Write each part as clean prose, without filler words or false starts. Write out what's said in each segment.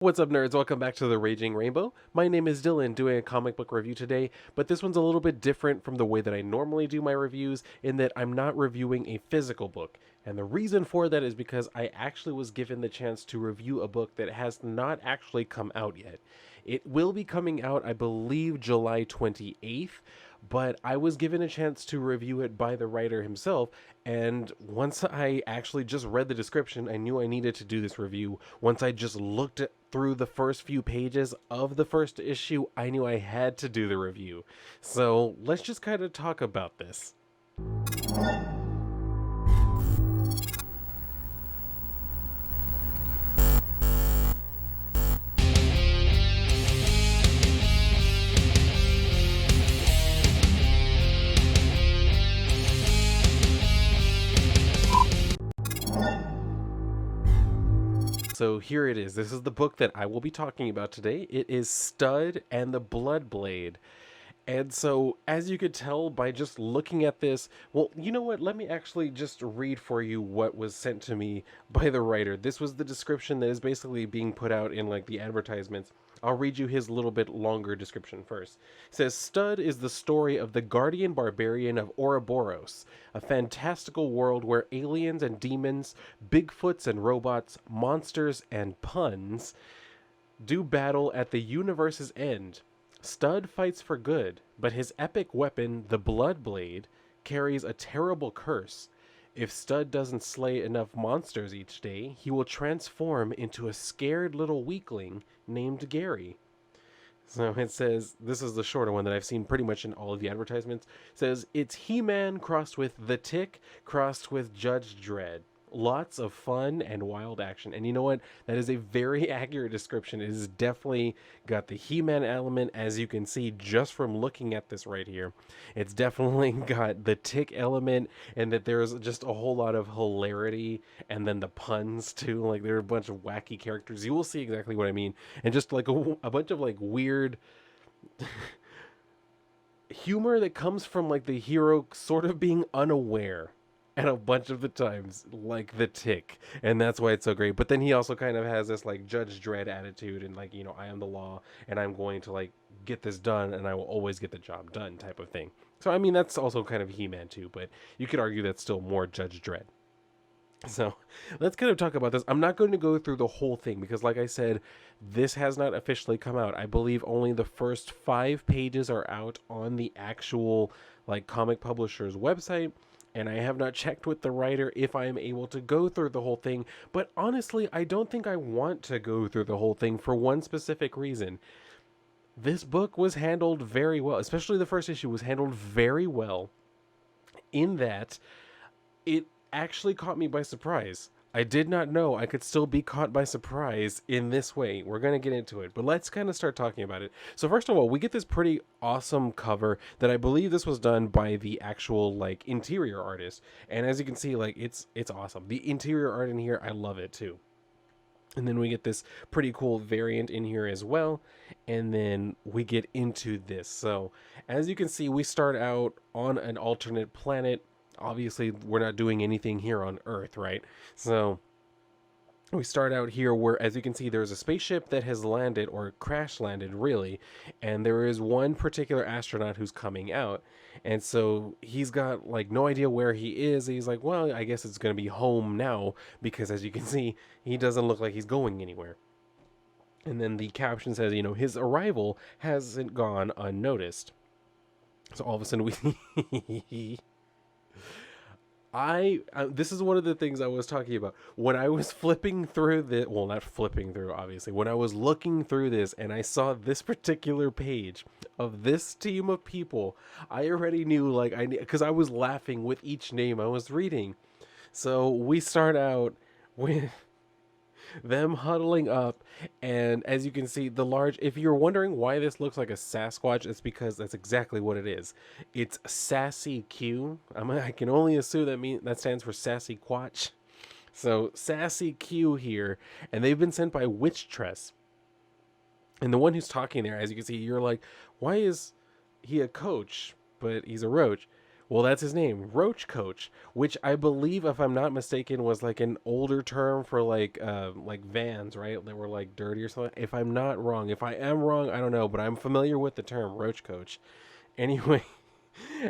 What's up, nerds? Welcome back to the Raging Rainbow. My name is Dylan, doing a comic book review today, but this one's a little bit different from the way that I normally do my reviews in that I'm not reviewing a physical book. And the reason for that is because I actually was given the chance to review a book that has not actually come out yet. It will be coming out, I believe, July 28th, but I was given a chance to review it by the writer himself, and once I actually just read the description, I knew I needed to do this review. Once I just looked through the first few pages of the first issue, I knew I had to do the review. So let's just kind of talk about this. So here it is. This is the book that I will be talking about today. It is Stud and the Bloodblade. And so, as you could tell by just looking at this, well, you know what? Let me actually just read for you what was sent to me by the writer. This was the description that is basically being put out in like the advertisements. I'll read you his little bit longer description first. It says, Stud is the story of the guardian barbarian of Ouroboros, a fantastical world where aliens and demons, Bigfoots and robots, monsters and puns do battle at the universe's end. Stud fights for good, but his epic weapon, the Bloodblade, carries a terrible curse. If Stud doesn't slay enough monsters each day, he will transform into a scared little weakling named Gary. So it says, this is the shorter one that I've seen pretty much in all of the advertisements. It says, it's He-Man crossed with The Tick, crossed with Judge Dredd. Lots of fun and wild action. And you know what? That is a very accurate description. It has definitely got the He-Man element, as you can see just from looking at this right here. It's definitely got the Tick element, and that there's just a whole lot of hilarity, and then the puns too. Like, there are a bunch of wacky characters. You will see exactly what I mean. And just like a bunch of like weird humor that comes from like the hero sort of being unaware and a bunch of the times, like the Tick, and that's why it's so great. But then he also kind of has this like Judge Dredd attitude, and like, you know, I am the law, and I'm going to like get this done, and I will always get the job done, type of thing. So I mean, that's also kind of He-Man too, but you could argue that's still more Judge Dredd. So let's kind of talk about this. I'm not going to go through the whole thing because, like I said, this has not officially come out. I believe only the first 5 pages are out on the actual like comic publisher's website, and I have not checked with the writer if I am able to go through the whole thing. But honestly, I don't think I want to go through the whole thing for one specific reason. This book was handled very well, especially the first issue was handled very well, in that it actually caught me by surprise. I did not know I could still be caught by surprise in this way. We're going to get into it, but let's kind of start talking about it. So first of all, we get this pretty awesome cover that I believe this was done by the actual like interior artist. And as you can see, like it's awesome. The interior art in here, I love it too. And then we get this pretty cool variant in here as well. And then we get into this. So as you can see, we start out on an alternate planet. Obviously, we're not doing anything here on Earth, right? So we start out here where, as you can see, there's a spaceship that has landed, or crash landed really, and there is one particular astronaut who's coming out. And so he's got like no idea where he is. He's like, well, I guess it's going to be home now, because as you can see, he doesn't look like he's going anywhere. And then the caption says, you know, his arrival hasn't gone unnoticed. So all of a sudden we this is one of the things I was talking about when I was flipping through the, well, not flipping through, obviously, when I was looking through this and I saw this particular page of this team of people. I already knew, like, because I was laughing with each name I was reading. So we start out with them huddling up, and as you can see, the large, if you're wondering why this looks like a Sasquatch, it's because that's exactly what it is. It's Sassy Q. I can only assume that stands for Sassy Quatch. So Sassy Q here, and they've been sent by Witch Tress. And the one who's talking there, as you can see, you're like, why is he a coach, but he's a roach? Well, that's his name, Roach Coach, which I believe, if I'm not mistaken, was like an older term for like vans, right? That were like dirty or something. If I'm not wrong, if I am wrong, I don't know, but I'm familiar with the term Roach Coach. Anyway,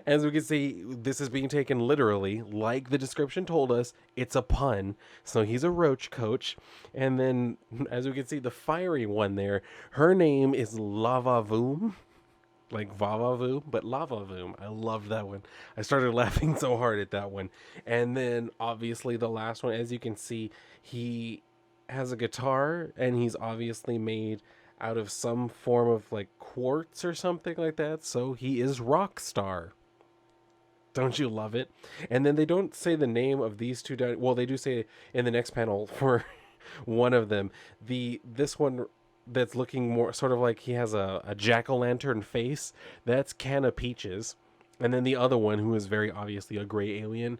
as we can see, this is being taken literally, like the description told us. It's a pun, so he's a Roach Coach. And then, as we can see, the fiery one there, her name is Lava Voom, like Vavavoom, but Lavavoom. I love that one. I started laughing so hard at that one. And then obviously the last one, as you can see, he has a guitar and he's obviously made out of some form of like quartz or something like that. So he is Rockstar. Don't you love it? And then they don't say the name of these two. Well, they do say in the next panel for one of them. This one that's looking more sort of like he has a jack-o'-lantern face. That's Canna Peaches. And then the other one, who is very obviously a gray alien.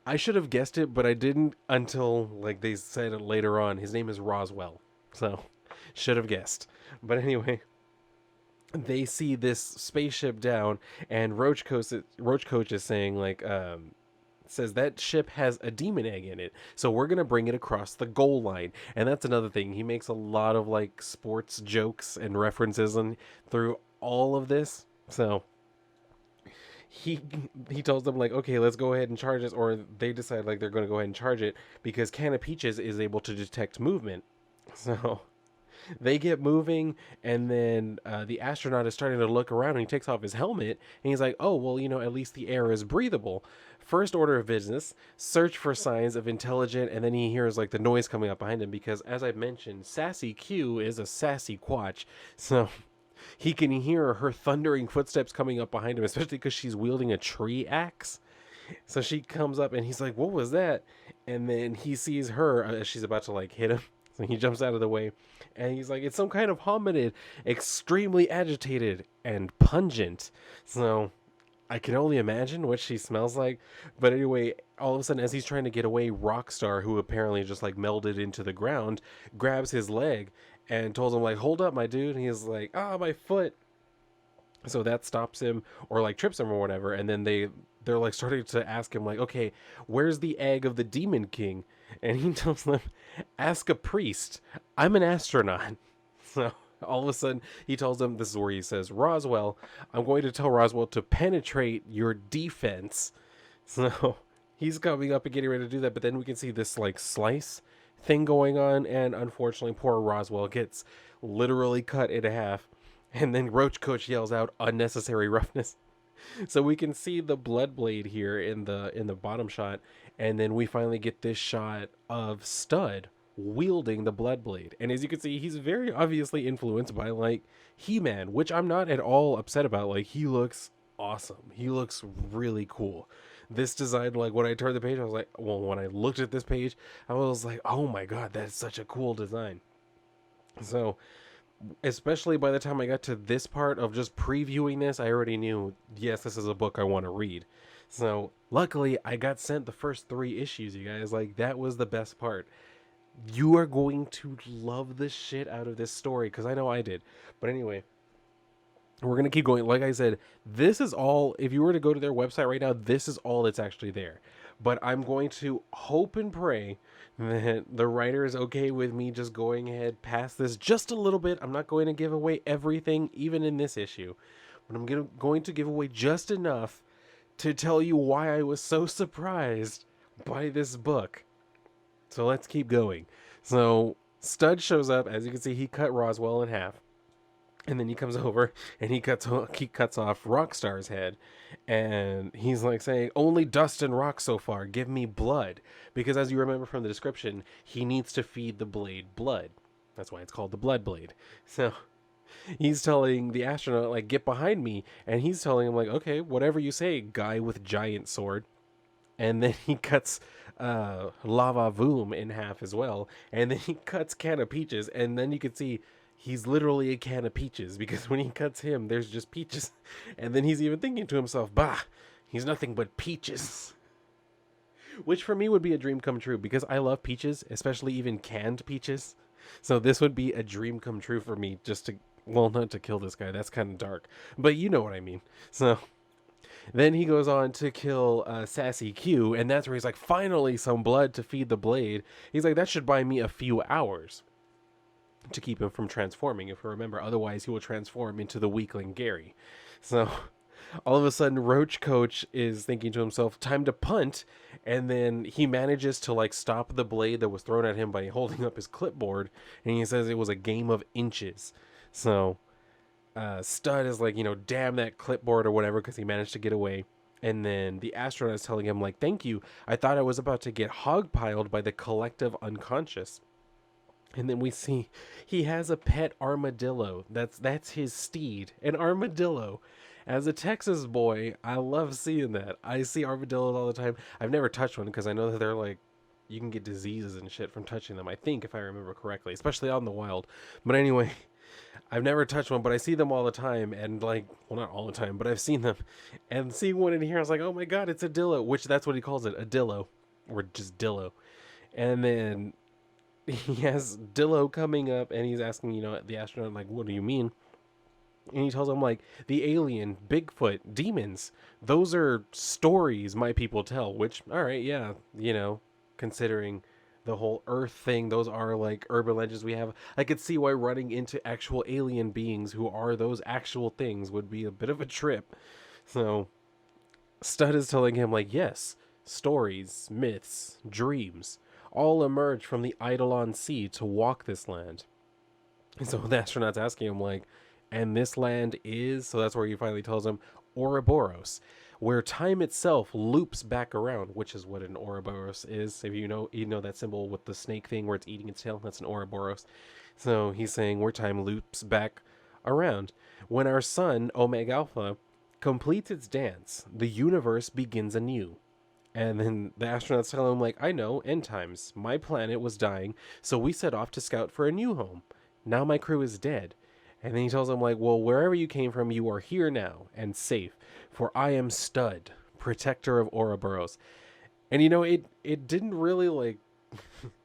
I should have guessed it, but I didn't until like they said it later on. His name is Roswell. So, should have guessed. But anyway, they see this spaceship down, and Roach Coach is saying like says that ship has a demon egg in it, so we're gonna bring it across the goal line. And that's another thing, he makes a lot of like sports jokes and references and through all of this. So he he tells them like, okay, let's go ahead and charge this, or they decide like they're going to go ahead and charge it because Canna Peaches is able to detect movement. So they get moving, and then the astronaut is starting to look around, and he takes off his helmet, and he's like, oh, well, at least the air is breathable. First order of business, search for signs of intelligent, and then he hears like the noise coming up behind him because, as I mentioned, Sassy Q is a sassy quatch. So he can hear her thundering footsteps coming up behind him, especially because she's wielding a tree axe. So she comes up, and he's like, what was that? And then he sees her as she's about to like hit him. So he jumps out of the way, and he's like, it's some kind of hominid, extremely agitated and pungent. So I can only imagine what she smells like. But anyway, all of a sudden, as he's trying to get away, Rockstar, who apparently just like melded into the ground, grabs his leg and tells him like, hold up, my dude. And he's like, my foot. So that stops him, or like trips him or whatever. And then they're like starting to ask him like, okay, where's the egg of the Demon King? And he tells them, ask a priest. I'm an astronaut. So all of a sudden he tells them, this is where he says, Roswell, I'm going to tell Roswell to penetrate your defense. So he's coming up and getting ready to do that. But then we can see this like slice thing going on. And unfortunately, poor Roswell gets literally cut in half. And then Roach Coach yells out unnecessary roughness. So we can see the Bloodblade here in the bottom shot, and then we finally get this shot of Stud wielding the Bloodblade. And as you can see, he's very obviously influenced by like He-Man, which I'm not at all upset about. Like, he looks awesome. He looks really cool. This design, like when I turned the page, I was like, well, when I looked at this page, I was like, oh my god, that's such a cool design. So especially by the time I got to this part of just previewing this, I already knew, yes, this is a book I want to read. So luckily I got sent the first 3 issues, you guys. Like, that was the best part. You are going to love the shit out of this story, because I know I did. But anyway, we're going to keep going. Like I said, this is all, if you were to go to their website right now, this is all that's actually there. But I'm going to hope and pray that the writer is okay with me just going ahead past this just a little bit. I'm not going to give away everything, even in this issue. But I'm going to give away just enough to tell you why I was so surprised by this book. So let's keep going. So Stud shows up. As you can see, he cut Roswell in half. And then he comes over and he cuts off Rockstar's head, and he's like saying, only dust and rock so far, give me blood. Because as you remember from the description, he needs to feed the blade blood. That's why it's called the Bloodblade. So he's telling the astronaut, like, get behind me. And he's telling him like, okay, whatever you say, guy with giant sword. And then he cuts Lava Voom in half as well. And then he cuts Canna Peaches. And then you can see he's literally a can of peaches, because when he cuts him, there's just peaches. And then he's even thinking to himself, bah, he's nothing but peaches. Which for me would be a dream come true, because I love peaches, especially even canned peaches. So this would be a dream come true for me, just to, well, not to kill this guy. That's kind of dark. But you know what I mean. So Then he goes on to kill Sassy Q, and that's where he's like, finally some blood to feed the blade. He's like, that should buy me a few hours to keep him from transforming, if you remember. Otherwise, he will transform into the weakling Gary. So all of a sudden, Roach Coach is thinking to himself, time to punt. And then he manages to like stop the blade that was thrown at him by holding up his clipboard. And he says it was a game of inches. So Stud is like, damn that clipboard or whatever, because he managed to get away. And then the astronaut is telling him, like, thank you. I thought I was about to get hogpiled by the collective unconscious. And then we see he has a pet armadillo. That's his steed, an armadillo. As a Texas boy, I love seeing that. I see armadillos all the time. I've never touched one because I know that they're like, you can get diseases and shit from touching them. I think, if I remember correctly, especially out in the wild. But anyway, I've never touched one, but I see them all the time. And like, well, not all the time, but I've seen them. And seeing one in here, I was like, oh my god, it's a dillo, which that's what he calls it, a dillo, or just dillo. And then he has Dillo coming up, and he's asking, the astronaut, like, what do you mean? And he tells him, like, the alien, Bigfoot, demons, those are stories my people tell, which, all right, yeah, considering the whole Earth thing, those are, like, urban legends we have. I could see why running into actual alien beings who are those actual things would be a bit of a trip. So, Stud is telling him, like, yes, stories, myths, dreams, all emerge from the Eidolon Sea to walk this land. And so the astronaut's asking him, like, and this land is, so that's where he finally tells him, Ouroboros, where time itself loops back around, which is what an Ouroboros is. If you know that symbol with the snake thing where it's eating its tail, that's an Ouroboros. So he's saying where time loops back around. When our sun, Omega Alpha, completes its dance, the universe begins anew. And then the astronauts tell him, like, I know, end times. My planet was dying, so we set off to scout for a new home. Now my crew is dead. And then he tells him, like, well, wherever you came from, you are here now and safe. For I am Stud, protector of Ouroboros. And, it didn't really, like,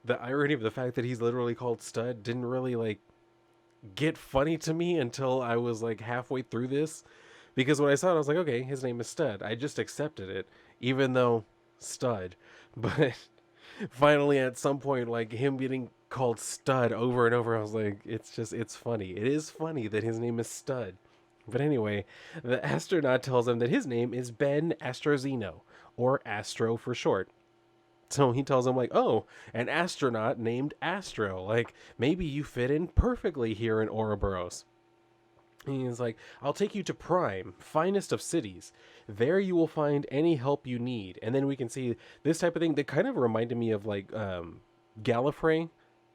the irony of the fact that he's literally called Stud didn't really, like, get funny to me until I was, like, halfway through this. Because when I saw it, I was like, okay, his name is Stud. I just accepted it, even though Stud. But finally, at some point, like, him getting called Stud over and over, I was like, it's funny. It is funny that his name is Stud. But anyway, the astronaut tells him that his name is Ben Astrozino, or Astro for short. So he tells him, like, oh, an astronaut named Astro. Like, maybe you fit in perfectly here in Ouroboros. And he's like, I'll take you to Prime, finest of cities. There you will find any help you need. And then we can see this type of thing that kind of reminded me of, like, Gallifrey,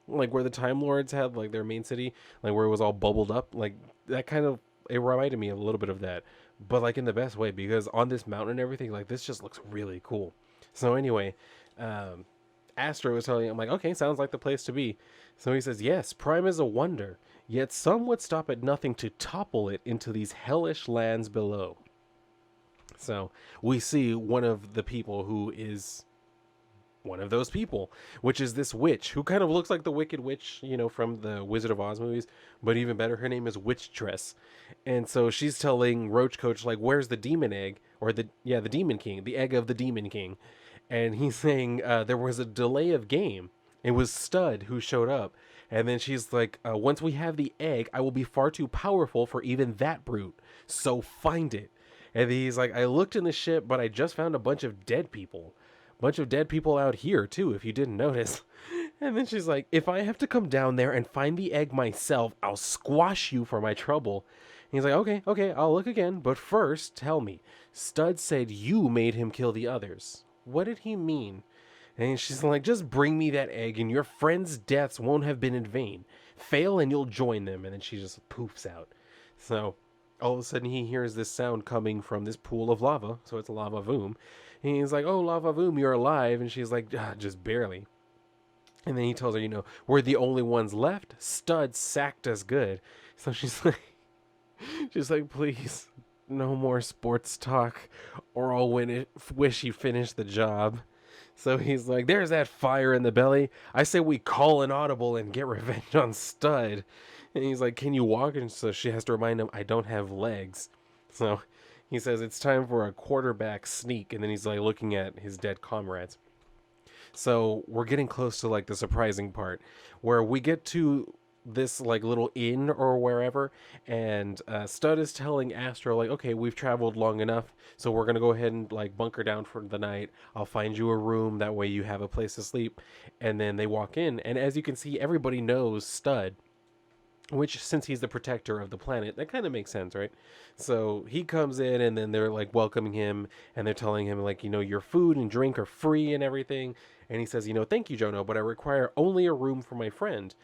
like where the Time Lords had, like, their main city, like where it was all bubbled up. Like, that kind of, it reminded me a little bit of that. But, like, in the best way, because on this mountain and everything, like, this just looks really cool. So anyway, Astro was telling him, like, okay, sounds like the place to be. So he says, yes, Prime is a wonder, yet some would stop at nothing to topple it into these hellish lands below. So we see one of the people who is one of those people, which is this witch who kind of looks like the Wicked Witch, from the Wizard of Oz movies, but even better, her name is Witch Tress. And so she's telling Roach Coach, like, where's the demon egg, or the Demon King, the egg of the Demon King. And he's saying there was a delay of game. It was Stud who showed up. And then she's like, once we have the egg, I will be far too powerful for even that brute. So find it. And he's like, I looked in the ship, but I just found a bunch of dead people. Bunch of dead people out here, too, if you didn't notice. And then she's like, if I have to come down there and find the egg myself, I'll squash you for my trouble. And he's like, okay, I'll look again. But first, tell me, Stud said you made him kill the others. What did he mean? And she's like, just bring me that egg and your friends' deaths won't have been in vain. Fail and you'll join them. And then she just poofs out. So all of a sudden he hears this sound coming from this pool of lava. So it's Lava Voom. And he's like, oh, Lava Voom, you're alive. And she's like, just barely. And then he tells her, we're the only ones left. Stud sacked us good. So she's like, please, no more sports talk or I'll wish you finished the job. So he's like, there's that fire in the belly. I say we call an audible and get revenge on Stud. And he's like, can you walk? And so she has to remind him, I don't have legs. So He says it's time for a quarterback sneak, and then he's like looking at his dead comrades. So we're getting close to like the surprising part where we get to this like little inn or wherever, and Stud is telling Astro like, okay, we've traveled long enough, so we're gonna go ahead and like bunker down for the night. I'll find you a room, that way you have a place to sleep. And then they walk in, and as you can see, everybody knows Stud, which, since he's the protector of the planet, that kind of makes sense, right? So he comes in, and then they're like welcoming him, and they're telling him like, your food and drink are free and everything. And he says, thank you, Jono, but I require only a room for my friend.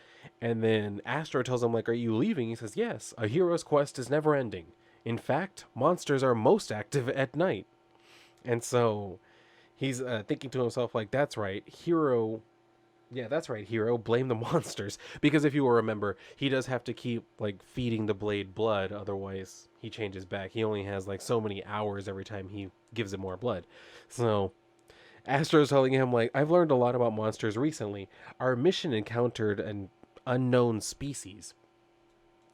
And then Astro tells him like, are you leaving? He says, yes, a hero's quest is never ending. In fact, monsters are most active at night. And so he's thinking to himself like, that's right, hero. Yeah, that's right, hero. Blame the monsters. Because if you will remember, he does have to keep, like, feeding the blade blood. Otherwise, he changes back. He only has, like, so many hours every time he gives it more blood. So, Astro's telling him, like, I've learned a lot about monsters recently. Our mission encountered an unknown species.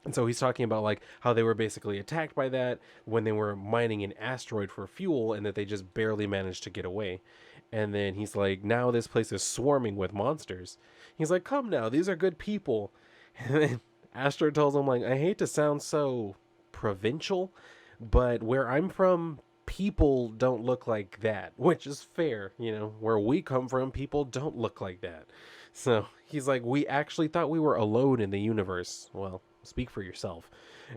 And so he's talking about, like, how they were basically attacked by that when they were mining an asteroid for fuel, and that they just barely managed to get away. And then he's like, now this place is swarming with monsters. He's like, come now, these are good people. And then Astro tells him, like, I hate to sound so provincial, but where I'm from, people don't look like that, which is fair. Where we come from, people don't look like that. So he's like, we actually thought we were alone in the universe. Well, speak for yourself.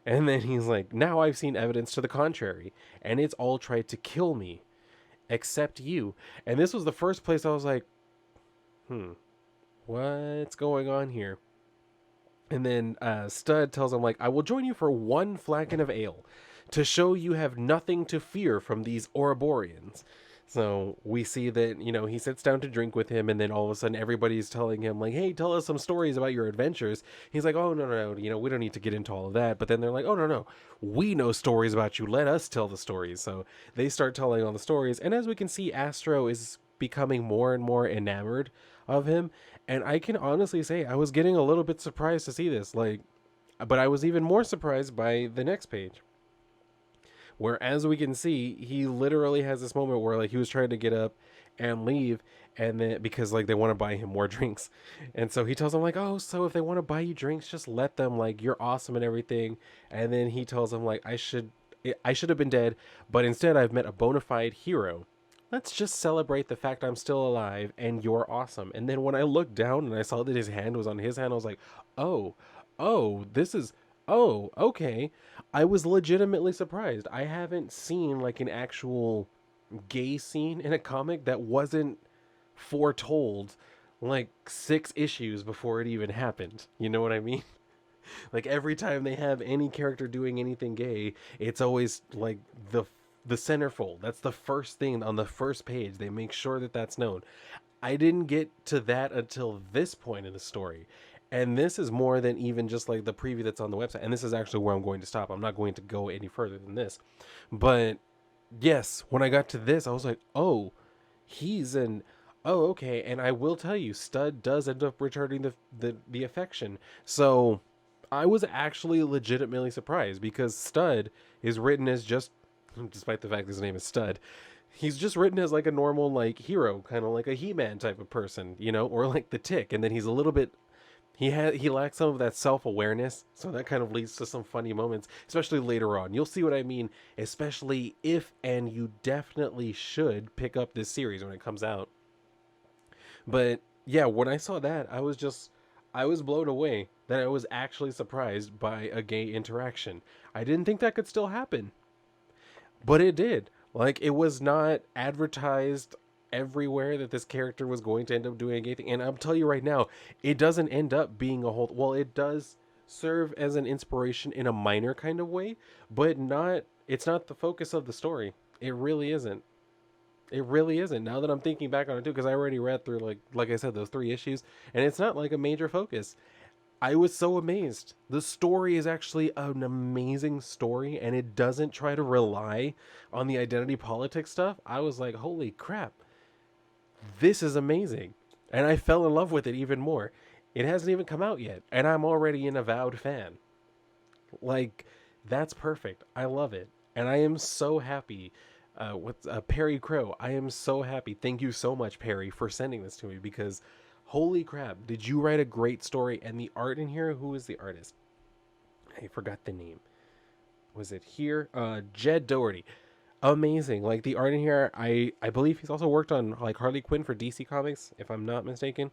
And then he's like, now I've seen evidence to the contrary, and it's all tried to kill me, except you. And this was the first place I was like, what's going on here? And then Stud tells him, like, I will join you for one flagon of ale to show you have nothing to fear from these Ouroboreans. So we see that, he sits down to drink with him, and then all of a sudden everybody's telling him, like, hey, tell us some stories about your adventures. He's like, oh, no, we don't need to get into all of that. But then they're like, oh, no, we know stories about you. Let us tell the stories. So they start telling all the stories. And as we can see, Astro is becoming more and more enamored of him. And I can honestly say I was getting a little bit surprised to see this. But I was even more surprised by the next page, where, as we can see, he literally has this moment where, like, he was trying to get up and leave, and then, because, like, they want to buy him more drinks. And so he tells them, like, oh, so if they want to buy you drinks, just let them, like, you're awesome and everything. And then he tells them, like, I should have been dead, but instead I've met a bona fide hero. Let's just celebrate the fact I'm still alive and you're awesome. And then when I looked down and I saw that his hand was on his hand, I was like, oh, okay. I was legitimately surprised. I haven't seen like an actual gay scene in a comic that wasn't foretold like 6 issues before it even happened. You know what I mean? Like every time they have any character doing anything gay, it's always like the centerfold. That's the first thing on the first page. They make sure that that's known. I didn't get to that until this point in the story. And this is more than even just like the preview that's on the website. And this is actually where I'm going to stop. I'm not going to go any further than this. But yes, when I got to this, I was like, oh, okay. And I will tell you, Stud does end up returning the affection. So I was actually legitimately surprised, because Stud is written as just, despite the fact his name is Stud, he's just written as like a normal like hero, kind of like a He-Man type of person, or like the Tick. And then he's a little bit, he lacks some of that self-awareness, so that kind of leads to some funny moments, especially later on. You'll see what I mean, especially if, and you definitely should pick up this series when it comes out. But yeah, when I saw that, I was blown away that I was actually surprised by a gay interaction. I didn't think that could still happen, but it did. Like, it was not advertised everywhere that this character was going to end up doing a gay thing. And I'll tell you right now, it doesn't end up being a whole... Well, it does serve as an inspiration in a minor kind of way, but it's not the focus of the story. It really isn't. It really isn't. Now that I'm thinking back on it too, because I already read through, like I said, those 3 issues, and it's not like a major focus. I was so amazed. The story is actually an amazing story, and it doesn't try to rely on the identity politics stuff. I was like, holy crap. This is amazing. And I fell in love with it even more. It hasn't even come out yet, and I'm already an avowed fan. Like, that's perfect. I love it. And I am so happy. What's Perry Crow? I am so happy. Thank you so much, Perry, for sending this to me because holy crap, did you write a great story? And the art in here, who is the artist? I forgot the name. Was it here? Jed Doherty. Amazing. Like the art in here, I believe he's also worked on like Harley Quinn for DC Comics, if I'm not mistaken.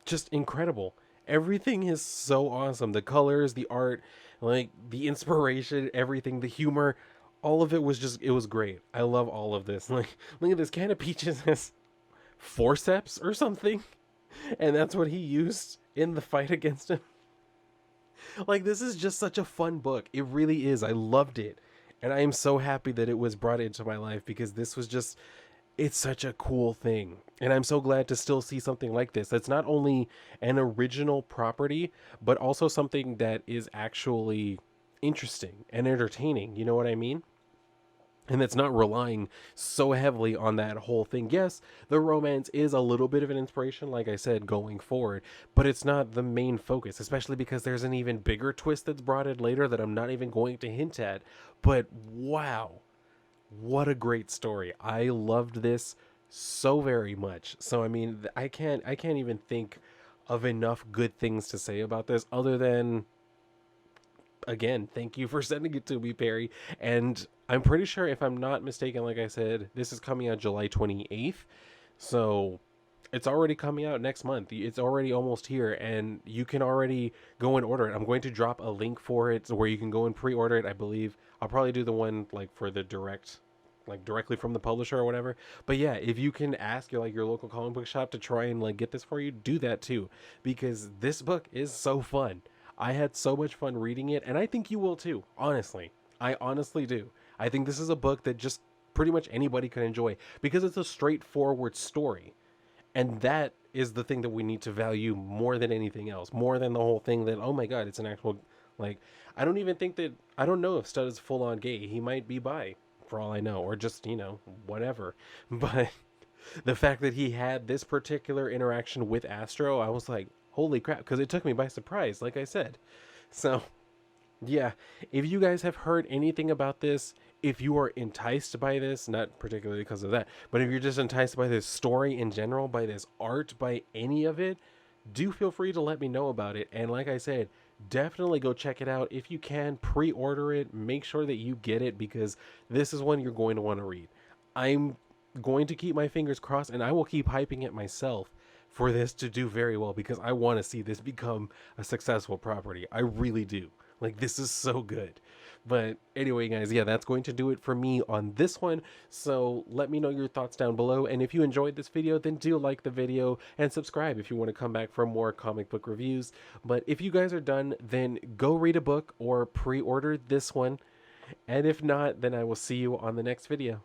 Just incredible. Everything is so awesome. The colors, the art, like the inspiration, everything, the humor, all of it was just it was great. I love all of this. Like look at this can of peaches has forceps or something, and that's what he used in the fight against him. Like this is just such a fun book. It really is. I loved it. And I am so happy that it was brought into my life because this was just it's such a cool thing. And I'm so glad to still see something like this. That's not only an original property, but also something that is actually interesting and entertaining. You know what I mean? And that's not relying so heavily on that whole thing. Yes, the romance is a little bit of an inspiration, like I said, going forward, but it's not the main focus, especially because there's an even bigger twist that's brought in later that I'm not even going to hint at. But wow, what a great story. I loved this so very much. So I mean, I can't even think of enough good things to say about this other than again, thank you for sending it to me, Perry. And I'm pretty sure, if I'm not mistaken, like I said, this is coming out July 28th. So it's already coming out next month. It's already almost here, and you can already go and order it. I'm going to drop a link for it where you can go and pre-order it. I believe I'll probably do the one like for the direct, like directly from the publisher or whatever. But yeah, if you can ask your local comic book shop to try and like get this for you, do that too, because this book is so fun. I had so much fun reading it, and I think you will too. Honestly, I honestly do. I think this is a book that just pretty much anybody can enjoy because it's a straightforward story. And that is the thing that we need to value more than anything else, more than the whole thing that, oh my God, it's an actual, like, I don't even think that, I don't know if Stud is full on gay. He might be bi, for all I know, or just, whatever. But the fact that he had this particular interaction with Astro, I was like, holy crap, because it took me by surprise, like I said. So, yeah, if you guys have heard anything about this, if you are enticed by this, not particularly because of that, but if you're just enticed by this story in general, by this art, by any of it, do feel free to let me know about it. And like I said, definitely go check it out. If you can, pre-order it. Make sure that you get it because this is one you're going to want to read. I'm going to keep my fingers crossed and I will keep hyping it myself for this to do very well because I want to see this become a successful property. I really do. Like, this is so good. But anyway, guys, yeah, that's going to do it for me on this one. So let me know your thoughts down below. And if you enjoyed this video, then do like the video and subscribe if you want to come back for more comic book reviews. But if you guys are done, then go read a book or pre-order this one. And if not, then I will see you on the next video.